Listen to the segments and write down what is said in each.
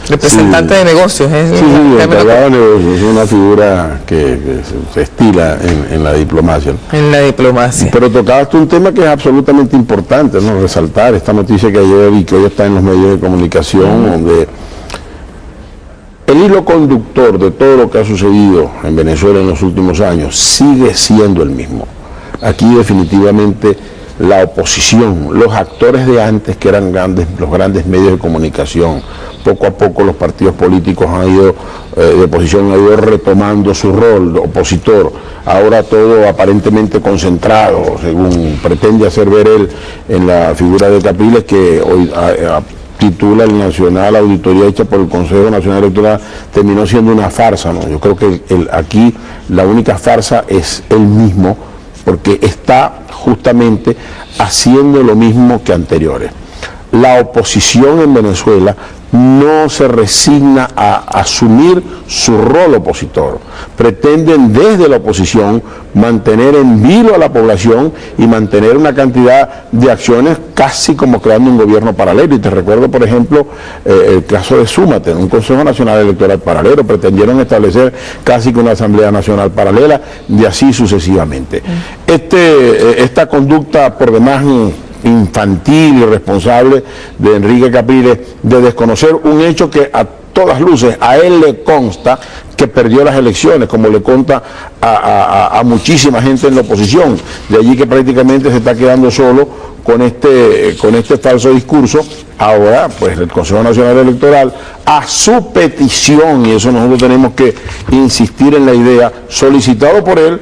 representante de negocios. Sí, encargado de negocios, es una figura que se estila en la diplomacia. En la diplomacia. Pero tocaste un tema que es absolutamente importante, ¿no? Resaltar esta noticia que ayer y que hoy está en los medios de comunicación, donde el hilo conductor de todo lo que ha sucedido en Venezuela en los últimos años sigue siendo el mismo. Aquí definitivamente la oposición, los actores de antes que eran los grandes medios de comunicación, poco a poco los partidos políticos han ido, de oposición han ido retomando su rol de opositor, ahora todo aparentemente concentrado, según pretende hacer ver él en la figura de Capriles, que hoy titula el Nacional, auditoría hecha por el Consejo Nacional Electoral, terminó siendo una farsa, ¿no? Yo creo que aquí la única farsa es él mismo, porque está justamente haciendo lo mismo que anteriores. La oposición en Venezuela no se resigna a asumir su rol opositor. Pretenden desde la oposición mantener en vilo a la población y mantener una cantidad de acciones casi como creando un gobierno paralelo. Y te recuerdo, por ejemplo, el caso de Súmate, un Consejo Nacional Electoral paralelo. Pretendieron establecer casi que una Asamblea Nacional paralela y así sucesivamente. Esta conducta por demás infantil y irresponsable de Enrique Capriles, de desconocer un hecho que a todas luces a él le consta que perdió las elecciones, como le consta a muchísima gente en la oposición, de allí que prácticamente se está quedando solo con este falso discurso. Ahora, pues el Consejo Nacional Electoral, a su petición, y eso nosotros tenemos que insistir en la idea, solicitado por él,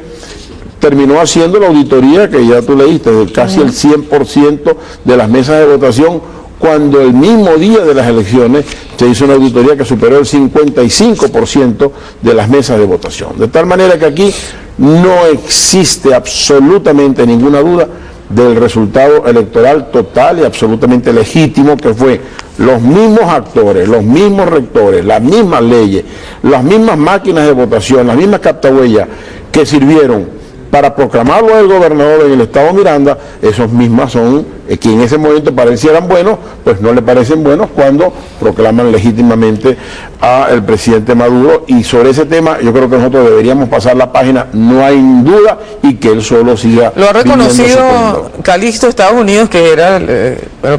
terminó haciendo la auditoría que ya tú leíste, de casi el 100% de las mesas de votación, cuando el mismo día de las elecciones se hizo una auditoría que superó el 55% de las mesas de votación. De tal manera que aquí no existe absolutamente ninguna duda del resultado electoral total y absolutamente legítimo, que fue los mismos actores, los mismos rectores, las mismas leyes, las mismas máquinas de votación, las mismas captahuellas que sirvieron para proclamarlo el gobernador en el estado Miranda. Esos mismas son que en ese momento parecieran buenos, pues no le parecen buenos cuando proclaman legítimamente al presidente Maduro. Y sobre ese tema yo creo que nosotros deberíamos pasar la página, no hay duda, y que él solo siga. Lo ha reconocido Calixto, Estados Unidos, que era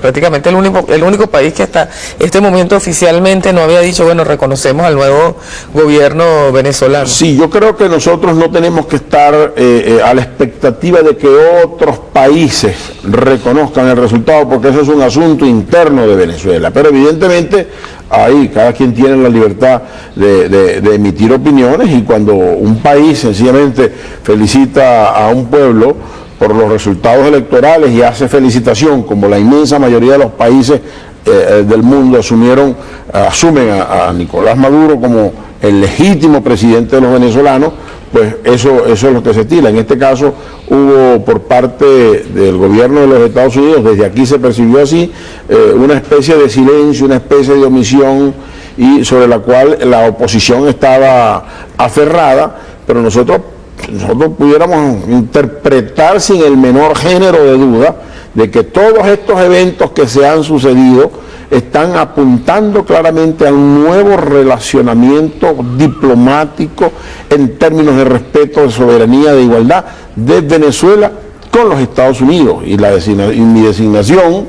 prácticamente el único país que hasta este momento oficialmente no había dicho, bueno, reconocemos al nuevo gobierno venezolano. Sí, yo creo que nosotros no tenemos que estar a la expectativa de que otros países reconozcan el resultado, porque eso es un asunto interno de Venezuela, pero evidentemente ahí cada quien tiene la libertad de emitir opiniones, y cuando un país sencillamente felicita a un pueblo por los resultados electorales y hace felicitación, como la inmensa mayoría de los países del mundo asumen a Nicolás Maduro como el legítimo presidente de los venezolanos, pues eso es lo que se estila. En este caso hubo por parte del gobierno de los Estados Unidos, desde aquí se percibió así, una especie de silencio, una especie de omisión, y sobre la cual la oposición estaba aferrada, pero nosotros pudiéramos interpretar sin el menor género de duda de que todos estos eventos que se han sucedido están apuntando claramente a un nuevo relacionamiento diplomático en términos de respeto, de soberanía, de igualdad de Venezuela con los Estados Unidos. Y mi designación,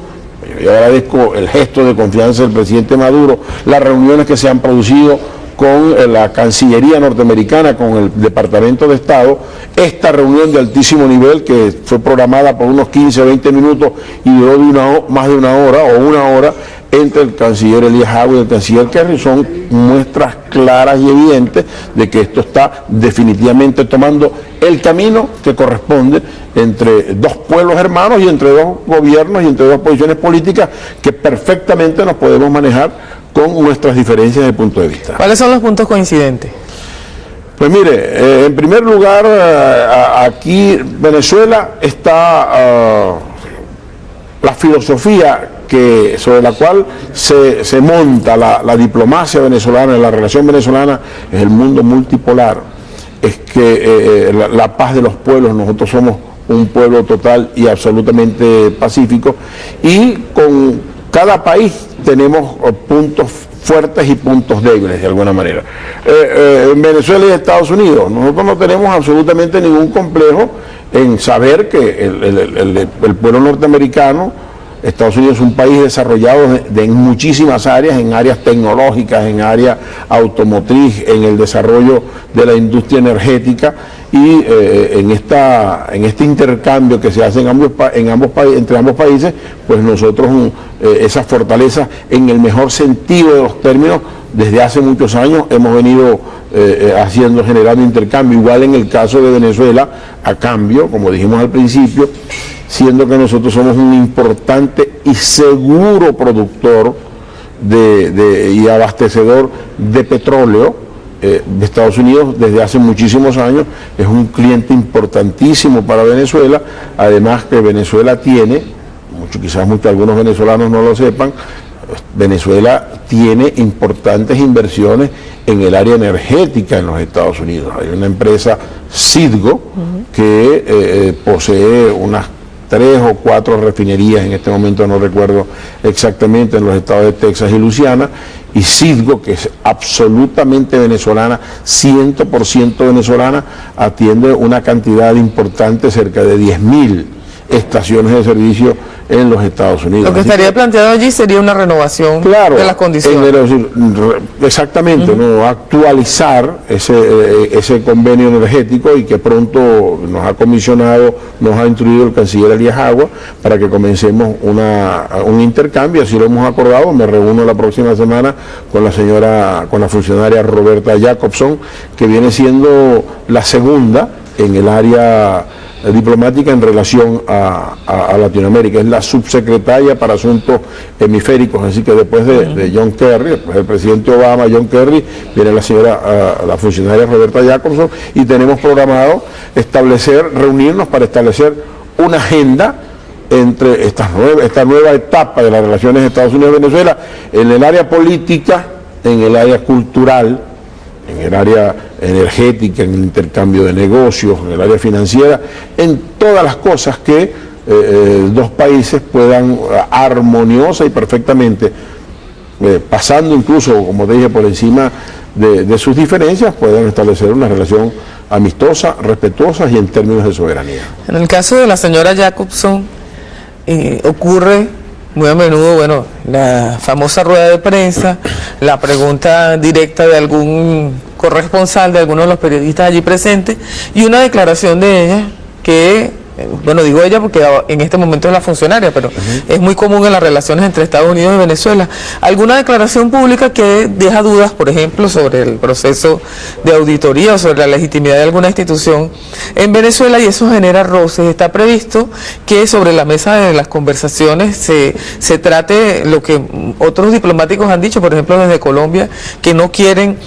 yo agradezco el gesto de confianza del presidente Maduro, las reuniones que se han producido con la Cancillería norteamericana, con el Departamento de Estado, esta reunión de altísimo nivel que fue programada por unos 15 o 20 minutos y duró más de una hora o una hora, entre el canciller Elías Agüe y el canciller Kerry, son muestras claras y evidentes de que esto está definitivamente tomando el camino que corresponde entre dos pueblos hermanos y entre dos gobiernos y entre dos posiciones políticas que perfectamente nos podemos manejar con nuestras diferencias de punto de vista. ¿Cuáles son los puntos coincidentes? Pues mire, en primer lugar, aquí Venezuela está la filosofía sobre la cual se monta la diplomacia venezolana, la relación venezolana, es el mundo multipolar, es que la paz de los pueblos, nosotros somos un pueblo total y absolutamente pacífico, y con cada país tenemos puntos fuertes y puntos débiles de alguna manera. En Venezuela y Estados Unidos, nosotros no tenemos absolutamente ningún complejo en saber que el pueblo norteamericano, Estados Unidos es un país desarrollado en muchísimas áreas, en áreas tecnológicas, en área automotriz, en el desarrollo de la industria energética, y en este intercambio que se hace entre ambos países, pues nosotros esa fortaleza, en el mejor sentido de los términos, desde hace muchos años hemos venido generando intercambio. Igual en el caso de Venezuela, a cambio, como dijimos al principio, siendo que nosotros somos un importante y seguro productor y abastecedor de petróleo. De Estados Unidos desde hace muchísimos años es un cliente importantísimo para Venezuela, además que Venezuela tiene, algunos venezolanos no lo sepan, Venezuela tiene importantes inversiones en el área energética en los Estados Unidos. Hay una empresa, Citgo, que posee unas 3 o 4 refinerías, en este momento no recuerdo exactamente, en los estados de Texas y Luisiana, y Citgo, que es absolutamente venezolana, 100% venezolana, atiende una cantidad importante, cerca de 10.000 estaciones de servicio en los Estados Unidos. Lo que estaría planteado allí sería una renovación de las condiciones. Exactamente, ¿no? Actualizar ese convenio energético, y que pronto nos ha instruido el canciller Elías Agua para que comencemos un intercambio, así lo hemos acordado. Me reúno la próxima semana con la funcionaria Roberta Jacobson, que viene siendo la segunda en el área diplomática en relación a Latinoamérica, es la subsecretaria para asuntos hemisféricos, así que después de John Kerry, después del presidente Obama, John Kerry, viene la funcionaria Roberta Jacobson, y tenemos programado reunirnos para establecer una agenda entre esta nueva etapa de las relaciones de Estados Unidos-Venezuela, en el área política, en el área cultural, en el área energética, en el intercambio de negocios, en el área financiera, en todas las cosas que dos países puedan armoniosa y perfectamente, pasando incluso, como te dije, por encima de sus diferencias, puedan establecer una relación amistosa, respetuosa y en términos de soberanía. En el caso de la señora Jacobson, ocurre muy a menudo, la famosa rueda de prensa, la pregunta directa de algún corresponsal, de alguno de los periodistas allí presentes, y una declaración de ella que, digo ella porque en este momento es la funcionaria, pero es muy común en las relaciones entre Estados Unidos y Venezuela, alguna declaración pública que deja dudas, por ejemplo, sobre el proceso de auditoría o sobre la legitimidad de alguna institución en Venezuela, y eso genera roces. Está previsto que sobre la mesa de las conversaciones se trate lo que otros diplomáticos han dicho, por ejemplo desde Colombia, que no quieren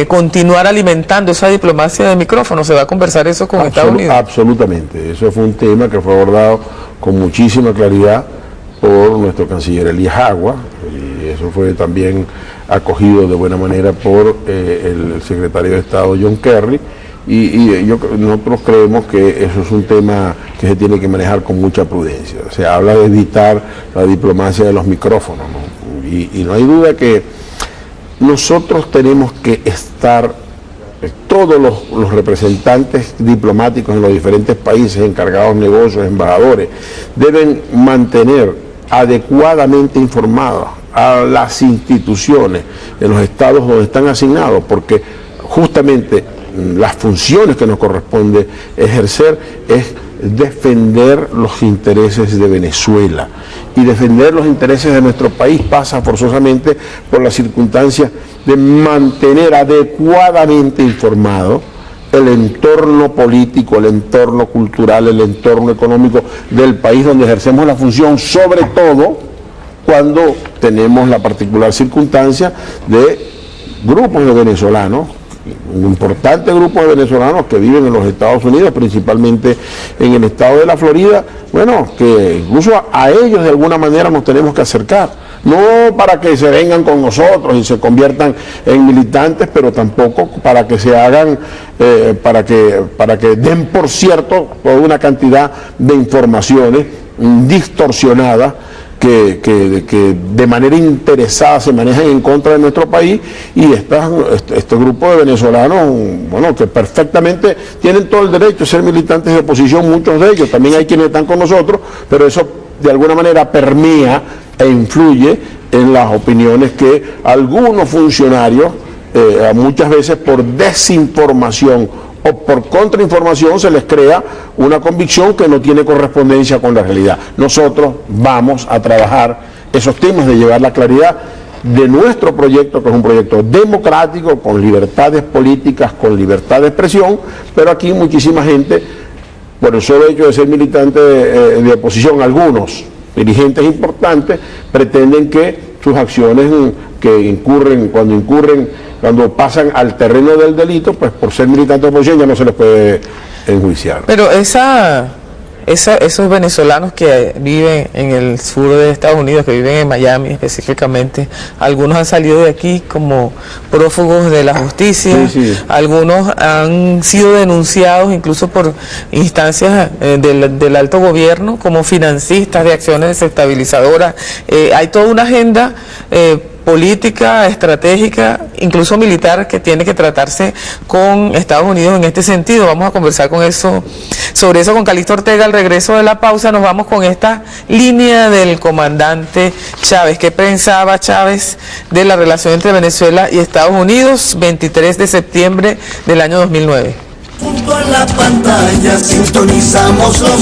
continuar alimentando esa diplomacia de micrófono. ¿Se va a conversar eso con Estados Unidos? Absolutamente, eso fue un tema que fue abordado con muchísima claridad por nuestro canciller Elías Agua, y eso fue también acogido de buena manera por el secretario de Estado John Kerry, y nosotros creemos que eso es un tema que se tiene que manejar con mucha prudencia. Se habla de evitar la diplomacia de los micrófonos, ¿no? Y no hay duda que nosotros tenemos que estar, todos los representantes diplomáticos en los diferentes países, encargados de negocios, embajadores, deben mantener adecuadamente informadas a las instituciones en los estados donde están asignados, porque justamente las funciones que nos corresponde ejercer es defender los intereses de Venezuela, y defender los intereses de nuestro país pasa forzosamente por la circunstancia de mantener adecuadamente informado el entorno político, el entorno cultural, el entorno económico del país donde ejercemos la función, sobre todo cuando tenemos la particular circunstancia de grupos de venezolanos, un importante grupo de venezolanos que viven en los Estados Unidos, principalmente en el estado de la Florida, que incluso a ellos de alguna manera nos tenemos que acercar, no para que se vengan con nosotros y se conviertan en militantes, pero tampoco para que se hagan, para que den por cierto toda una cantidad de informaciones distorsionadas que de manera interesada se manejan en contra de nuestro país, y este grupo de venezolanos, bueno, que perfectamente tienen todo el derecho de ser militantes de oposición, muchos de ellos, también hay quienes están con nosotros, pero eso de alguna manera permea e influye en las opiniones que algunos funcionarios, muchas veces por desinformación o por contrainformación, se les crea una convicción que no tiene correspondencia con la realidad. Nosotros vamos a trabajar esos temas de llevar la claridad de nuestro proyecto, que es un proyecto democrático, con libertades políticas, con libertad de expresión, pero aquí muchísima gente, por el solo hecho de ser militante de oposición, algunos dirigentes importantes pretenden que sus acciones cuando pasan al terreno del delito, pues por ser militante de oposición ya no se les puede enjuiciar. Pero esos venezolanos que viven en el sur de Estados Unidos, que viven en Miami específicamente, algunos han salido de aquí como prófugos de la justicia, sí. Algunos han sido denunciados incluso por instancias del alto gobierno como financistas de acciones desestabilizadoras. Hay toda una agenda política, estratégica, incluso militar, que tiene que tratarse con Estados Unidos en este sentido. Vamos a conversar sobre eso con Calixto Ortega. Al regreso de la pausa nos vamos con esta línea del comandante Chávez. ¿Qué pensaba Chávez de la relación entre Venezuela y Estados Unidos? 23 de septiembre del año 2009. Junto a la pantalla sintonizamos los